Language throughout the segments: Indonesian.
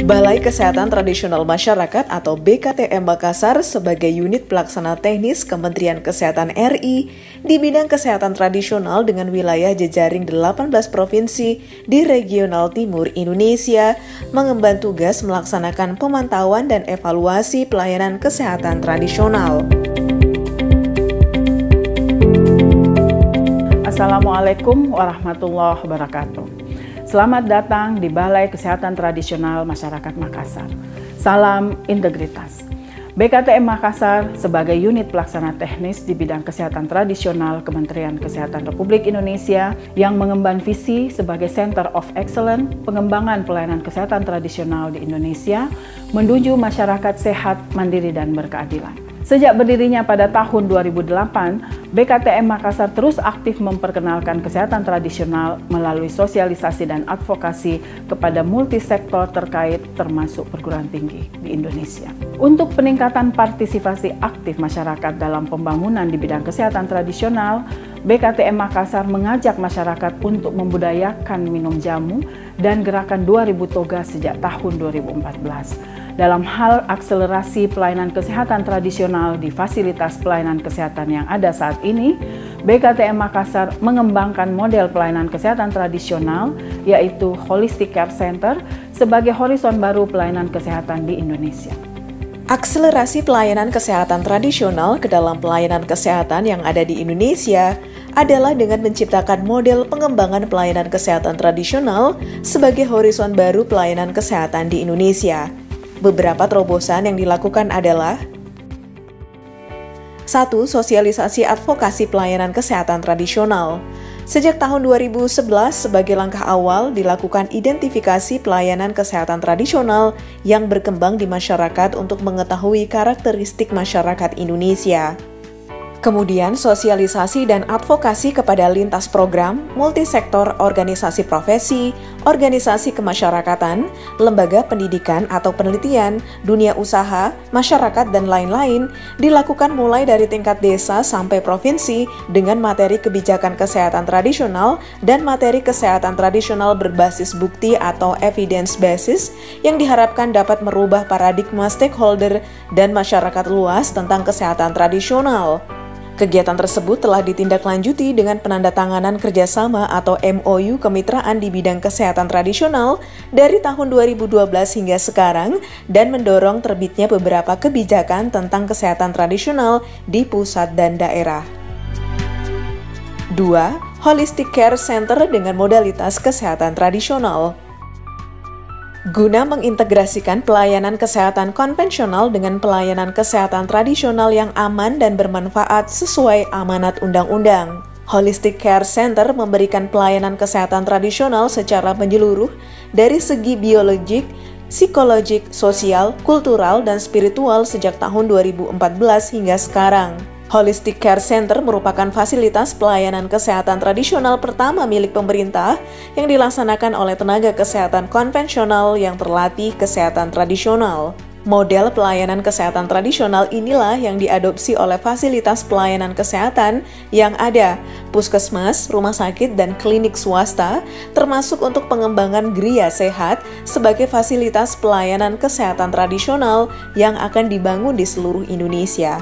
Balai Kesehatan Tradisional Masyarakat atau BKTM Makassar sebagai unit pelaksana teknis Kementerian Kesehatan RI di bidang kesehatan tradisional dengan wilayah jejaring 18 provinsi di regional timur Indonesia mengemban tugas melaksanakan pemantauan dan evaluasi pelayanan kesehatan tradisional. Assalamualaikum warahmatullahi wabarakatuh. Selamat datang di Balai Kesehatan Tradisional Masyarakat Makassar. Salam integritas. BKTM Makassar sebagai unit pelaksana teknis di bidang kesehatan tradisional Kementerian Kesehatan Republik Indonesia yang mengemban visi sebagai Center of Excellence pengembangan pelayanan kesehatan tradisional di Indonesia menuju masyarakat sehat, mandiri, dan berkeadilan. Sejak berdirinya pada tahun 2008, BKTM Makassar terus aktif memperkenalkan kesehatan tradisional melalui sosialisasi dan advokasi kepada multisektor terkait termasuk perguruan tinggi di Indonesia. Untuk peningkatan partisipasi aktif masyarakat dalam pembangunan di bidang kesehatan tradisional, BKTM Makassar mengajak masyarakat untuk membudayakan minum jamu dan gerakan 2000 toga sejak tahun 2014. Dalam hal akselerasi pelayanan kesehatan tradisional di fasilitas pelayanan kesehatan yang ada saat ini, BKTM Makassar mengembangkan model pelayanan kesehatan tradisional yaitu Holistic Care Center sebagai horizon baru pelayanan kesehatan di Indonesia. Akselerasi pelayanan kesehatan tradisional ke dalam pelayanan kesehatan yang ada di Indonesia adalah dengan menciptakan model pengembangan pelayanan kesehatan tradisional sebagai horizon baru pelayanan kesehatan di Indonesia. Beberapa terobosan yang dilakukan adalah 1. Sosialisasi advokasi pelayanan kesehatan tradisional. Sejak tahun 2011, sebagai langkah awal dilakukan identifikasi pelayanan kesehatan tradisional yang berkembang di masyarakat untuk mengetahui karakteristik masyarakat Indonesia. Kemudian sosialisasi dan advokasi kepada lintas program, multisektor organisasi profesi, organisasi kemasyarakatan, lembaga pendidikan atau penelitian, dunia usaha, masyarakat, dan lain-lain dilakukan mulai dari tingkat desa sampai provinsi dengan materi kebijakan kesehatan tradisional dan materi kesehatan tradisional berbasis bukti atau evidence basis yang diharapkan dapat merubah paradigma stakeholder dan masyarakat luas tentang kesehatan tradisional. Kegiatan tersebut telah ditindaklanjuti dengan penandatanganan kerjasama atau MOU kemitraan di bidang kesehatan tradisional dari tahun 2012 hingga sekarang dan mendorong terbitnya beberapa kebijakan tentang kesehatan tradisional di pusat dan daerah. 2. Holistic Care Center dengan modalitas kesehatan tradisional. Guna mengintegrasikan pelayanan kesehatan konvensional dengan pelayanan kesehatan tradisional yang aman dan bermanfaat sesuai amanat undang-undang, Holistic Care Center memberikan pelayanan kesehatan tradisional secara menyeluruh dari segi biologik, psikologik, sosial, kultural, dan spiritual sejak tahun 2014 hingga sekarang. Holistic Care Center merupakan fasilitas pelayanan kesehatan tradisional pertama milik pemerintah yang dilaksanakan oleh tenaga kesehatan konvensional yang terlatih kesehatan tradisional. Model pelayanan kesehatan tradisional inilah yang diadopsi oleh fasilitas pelayanan kesehatan yang ada, puskesmas, rumah sakit, dan klinik swasta, termasuk untuk pengembangan Gria Sehat sebagai fasilitas pelayanan kesehatan tradisional yang akan dibangun di seluruh Indonesia.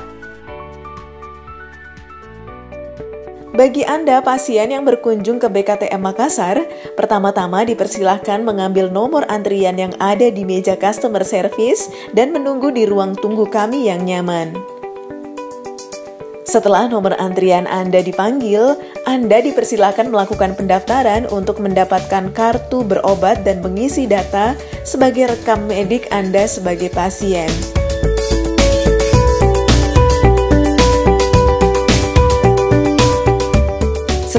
Bagi Anda pasien yang berkunjung ke BKTM Makassar, pertama-tama dipersilahkan mengambil nomor antrian yang ada di meja customer service dan menunggu di ruang tunggu kami yang nyaman. Setelah nomor antrian Anda dipanggil, Anda dipersilahkan melakukan pendaftaran untuk mendapatkan kartu berobat dan mengisi data sebagai rekam medik Anda sebagai pasien.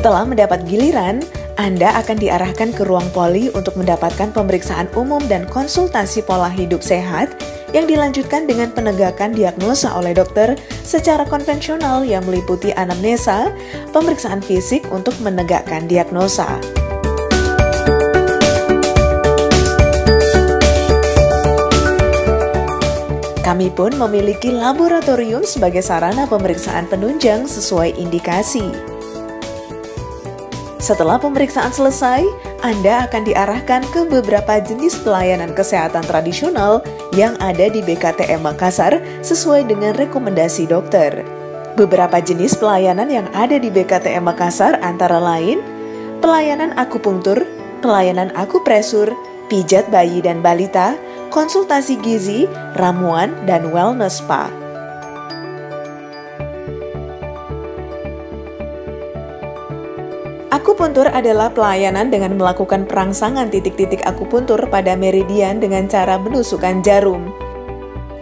Setelah mendapat giliran, Anda akan diarahkan ke ruang poli untuk mendapatkan pemeriksaan umum dan konsultasi pola hidup sehat yang dilanjutkan dengan penegakan diagnosa oleh dokter secara konvensional yang meliputi anamnesa, pemeriksaan fisik untuk menegakkan diagnosa. Kami pun memiliki laboratorium sebagai sarana pemeriksaan penunjang sesuai indikasi. Setelah pemeriksaan selesai, Anda akan diarahkan ke beberapa jenis pelayanan kesehatan tradisional yang ada di BKTM Makassar sesuai dengan rekomendasi dokter. Beberapa jenis pelayanan yang ada di BKTM Makassar antara lain pelayanan akupunktur, pelayanan akupresur, pijat bayi dan balita, konsultasi gizi, ramuan, dan wellness spa. Akupuntur adalah pelayanan dengan melakukan perangsangan titik-titik akupuntur pada meridian dengan cara menusukkan jarum.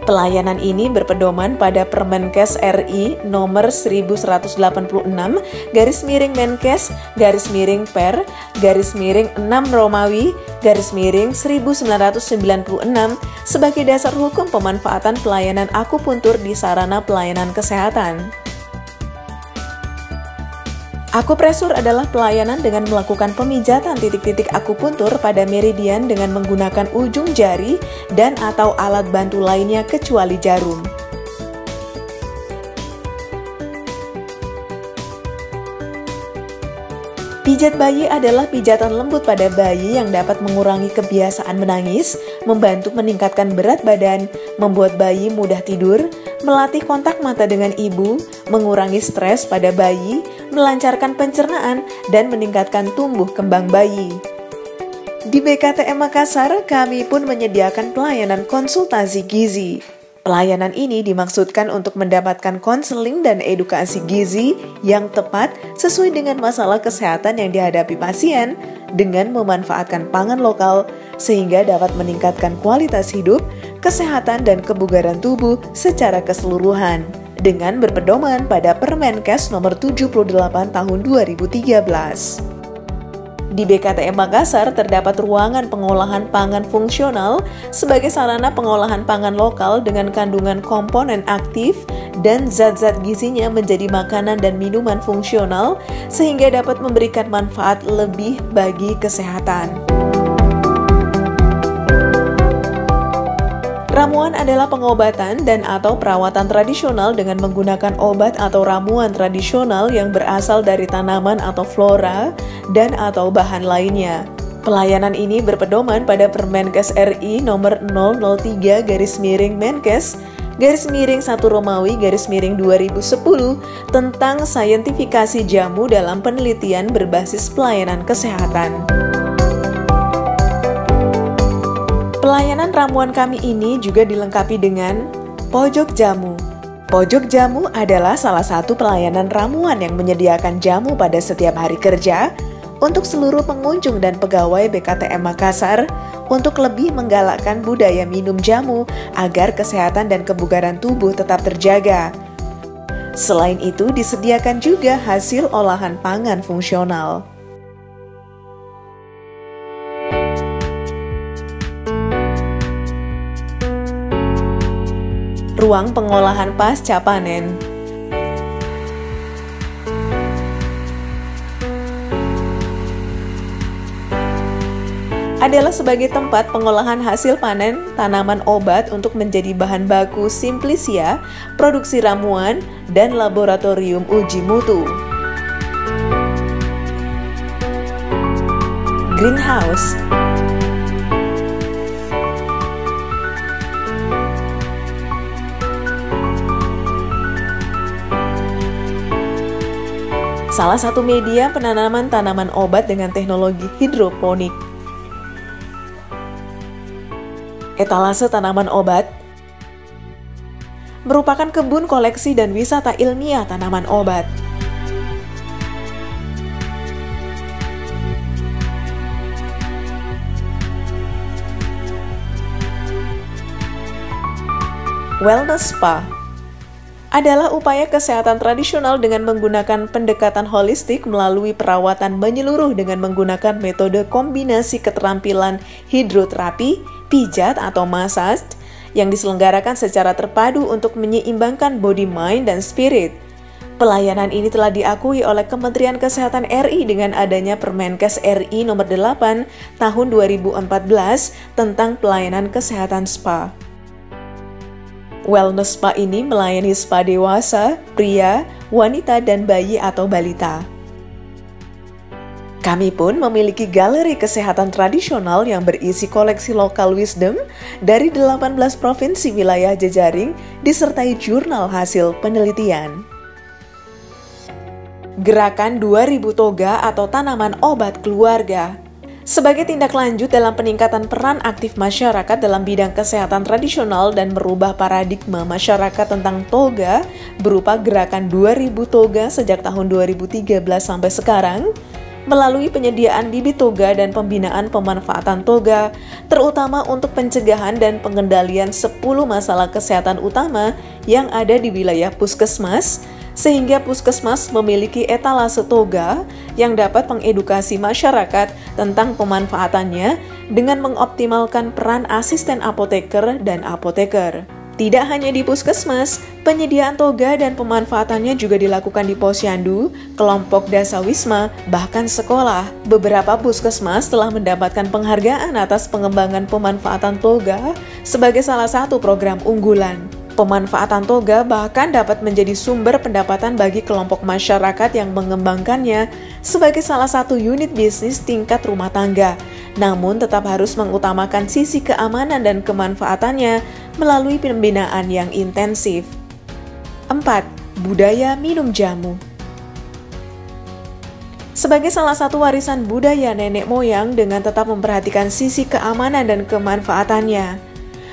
Pelayanan ini berpedoman pada Permenkes RI nomor 1189/per/6-Romawi/1996 sebagai dasar hukum pemanfaatan pelayanan akupuntur di sarana pelayanan kesehatan. Akupresur adalah pelayanan dengan melakukan pemijatan titik-titik akupuntur pada meridian dengan menggunakan ujung jari dan atau alat bantu lainnya kecuali jarum. Pijat bayi adalah pijatan lembut pada bayi yang dapat mengurangi kebiasaan menangis, membantu meningkatkan berat badan, membuat bayi mudah tidur, melatih kontak mata dengan ibu, mengurangi stres pada bayi, melancarkan pencernaan, dan meningkatkan tumbuh kembang bayi. Di BKTM Makassar, kami pun menyediakan pelayanan konsultasi gizi. Pelayanan ini dimaksudkan untuk mendapatkan konseling dan edukasi gizi yang tepat sesuai dengan masalah kesehatan yang dihadapi pasien dengan memanfaatkan pangan lokal sehingga dapat meningkatkan kualitas hidup, kesehatan, dan kebugaran tubuh secara keseluruhan dengan berpedoman pada Permenkes nomor 78 tahun 2013. Di BKTM Makassar terdapat ruangan pengolahan pangan fungsional sebagai sarana pengolahan pangan lokal dengan kandungan komponen aktif dan zat-zat gizinya menjadi makanan dan minuman fungsional sehingga dapat memberikan manfaat lebih bagi kesehatan. Ramuan adalah pengobatan dan atau perawatan tradisional dengan menggunakan obat atau ramuan tradisional yang berasal dari tanaman atau flora dan atau bahan lainnya. Pelayanan ini berpedoman pada Permenkes RI nomor 003-Menkes-1 Romawi-2010 tentang saintifikasi jamu dalam penelitian berbasis pelayanan kesehatan. Pelayanan ramuan kami ini juga dilengkapi dengan pojok jamu. Pojok jamu adalah salah satu pelayanan ramuan yang menyediakan jamu pada setiap hari kerja untuk seluruh pengunjung dan pegawai BKTM Makassar untuk lebih menggalakkan budaya minum jamu agar kesehatan dan kebugaran tubuh tetap terjaga. Selain itu, disediakan juga hasil olahan pangan fungsional. Ruang pengolahan pasca panen. Adalah sebagai tempat pengolahan hasil panen tanaman obat untuk menjadi bahan baku Simplicia, produksi ramuan, dan laboratorium uji mutu. Greenhouse. Salah satu media penanaman tanaman obat dengan teknologi hidroponik. Etalase tanaman obat merupakan kebun koleksi dan wisata ilmiah tanaman obat. Wellness spa adalah upaya kesehatan tradisional dengan menggunakan pendekatan holistik melalui perawatan menyeluruh dengan menggunakan metode kombinasi keterampilan hidroterapi, pijat atau massage yang diselenggarakan secara terpadu untuk menyeimbangkan body, mind, dan spirit. Pelayanan ini telah diakui oleh Kementerian Kesehatan RI dengan adanya Permenkes RI nomor 8 tahun 2014 tentang pelayanan kesehatan spa. Wellness spa ini melayani spa dewasa, pria, wanita, dan bayi atau balita. Kami pun memiliki galeri kesehatan tradisional yang berisi koleksi lokal wisdom dari 18 provinsi wilayah jejaring disertai jurnal hasil penelitian. Gerakan 2000 Toga atau tanaman obat keluarga. Sebagai tindak lanjut dalam peningkatan peran aktif masyarakat dalam bidang kesehatan tradisional dan merubah paradigma masyarakat tentang toga berupa gerakan 2000 Toga sejak tahun 2013 sampai sekarang, melalui penyediaan bibit toga dan pembinaan pemanfaatan toga, terutama untuk pencegahan dan pengendalian 10 masalah kesehatan utama yang ada di wilayah puskesmas, sehingga puskesmas memiliki etalase toga yang dapat mengedukasi masyarakat tentang pemanfaatannya dengan mengoptimalkan peran asisten apoteker dan apoteker. Tidak hanya di puskesmas, penyediaan toga dan pemanfaatannya juga dilakukan di posyandu, kelompok dasawisma, bahkan sekolah. Beberapa puskesmas telah mendapatkan penghargaan atas pengembangan pemanfaatan toga sebagai salah satu program unggulan. Pemanfaatan toga bahkan dapat menjadi sumber pendapatan bagi kelompok masyarakat yang mengembangkannya sebagai salah satu unit bisnis tingkat rumah tangga, namun tetap harus mengutamakan sisi keamanan dan kemanfaatannya melalui pembinaan yang intensif. 4. Budaya minum jamu. Sebagai salah satu warisan budaya nenek moyang dengan tetap memperhatikan sisi keamanan dan kemanfaatannya,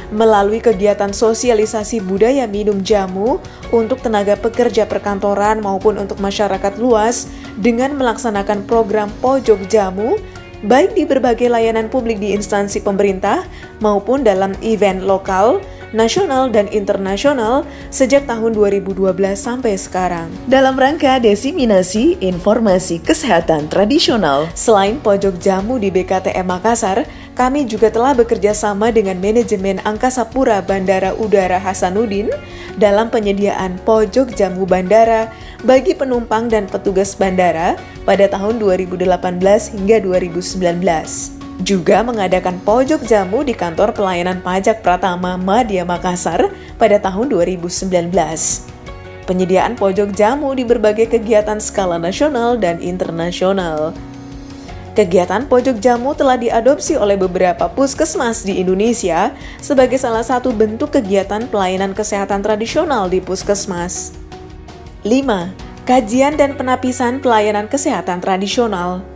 melalui kegiatan sosialisasi budaya minum jamu untuk tenaga pekerja perkantoran maupun untuk masyarakat luas dengan melaksanakan program pojok jamu, baik di berbagai layanan publik di instansi pemerintah maupun dalam event lokal, nasional dan internasional sejak tahun 2012 sampai sekarang. Dalam rangka diseminasi informasi kesehatan tradisional, selain pojok jamu di BKTM Makassar, kami juga telah bekerja sama dengan manajemen Angkasa Pura Bandara Udara Hasanuddin dalam penyediaan pojok jamu bandara bagi penumpang dan petugas bandara pada tahun 2018 hingga 2019. Juga mengadakan pojok jamu di kantor pelayanan pajak Pratama Madya Makassar pada tahun 2019. Penyediaan pojok jamu di berbagai kegiatan skala nasional dan internasional. Kegiatan pojok jamu telah diadopsi oleh beberapa puskesmas di Indonesia sebagai salah satu bentuk kegiatan pelayanan kesehatan tradisional di puskesmas. 5. Kajian dan penapisan pelayanan kesehatan tradisional.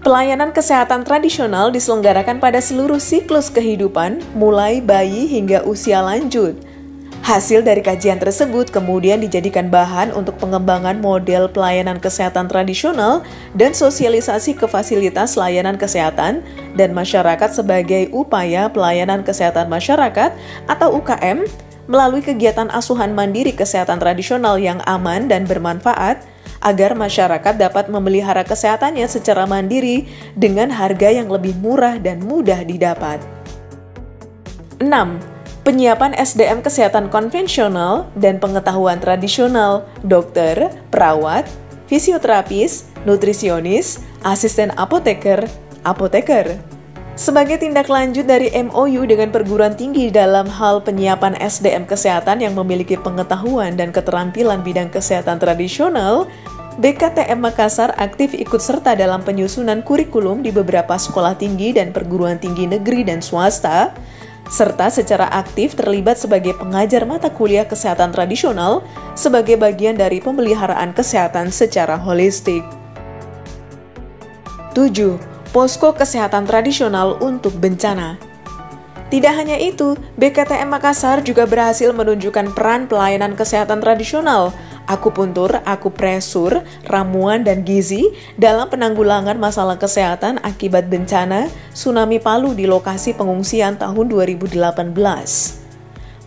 Pelayanan kesehatan tradisional diselenggarakan pada seluruh siklus kehidupan, mulai bayi hingga usia lanjut. Hasil dari kajian tersebut kemudian dijadikan bahan untuk pengembangan model pelayanan kesehatan tradisional dan sosialisasi ke fasilitas layanan kesehatan dan masyarakat sebagai upaya pelayanan kesehatan masyarakat atau UKM melalui kegiatan asuhan mandiri kesehatan tradisional yang aman dan bermanfaat, agar masyarakat dapat memelihara kesehatannya secara mandiri dengan harga yang lebih murah dan mudah didapat. 6. Penyiapan SDM kesehatan konvensional dan pengetahuan tradisional, dokter, perawat, fisioterapis, nutrisionis, asisten apoteker, apoteker. Sebagai tindak lanjut dari MOU dengan perguruan tinggi dalam hal penyiapan SDM kesehatan yang memiliki pengetahuan dan keterampilan bidang kesehatan tradisional, BKTM Makassar aktif ikut serta dalam penyusunan kurikulum di beberapa sekolah tinggi dan perguruan tinggi negeri dan swasta, serta secara aktif terlibat sebagai pengajar mata kuliah kesehatan tradisional sebagai bagian dari pemeliharaan kesehatan secara holistik. 7. Posko kesehatan tradisional untuk bencana. Tidak hanya itu, BKTM Makassar juga berhasil menunjukkan peran pelayanan kesehatan tradisional, akupuntur, akupresur, ramuan, dan gizi dalam penanggulangan masalah kesehatan akibat bencana tsunami Palu di lokasi pengungsian tahun 2018.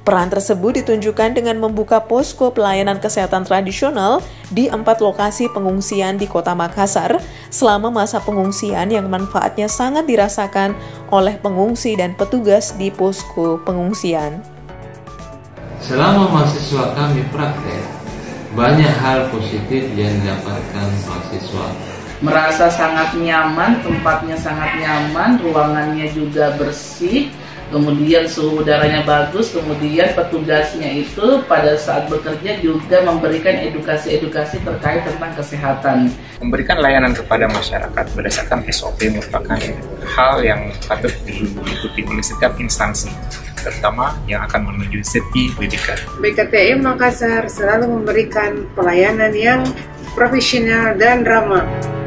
Peran tersebut ditunjukkan dengan membuka posko pelayanan kesehatan tradisional di 4 lokasi pengungsian di Kota Makassar selama masa pengungsian yang manfaatnya sangat dirasakan oleh pengungsi dan petugas di posko pengungsian. Selama mahasiswa kami praktek, banyak hal positif yang didapatkan mahasiswa. Merasa sangat nyaman, tempatnya sangat nyaman, ruangannya juga bersih, kemudian suhu udaranya bagus, kemudian petugasnya itu pada saat bekerja juga memberikan edukasi-edukasi terkait tentang kesehatan. Memberikan layanan kepada masyarakat berdasarkan SOP merupakan hal yang patut diikuti oleh setiap instansi, terutama yang akan menuju segi pendidikan. BKTM Makassar selalu memberikan pelayanan yang profesional dan ramah.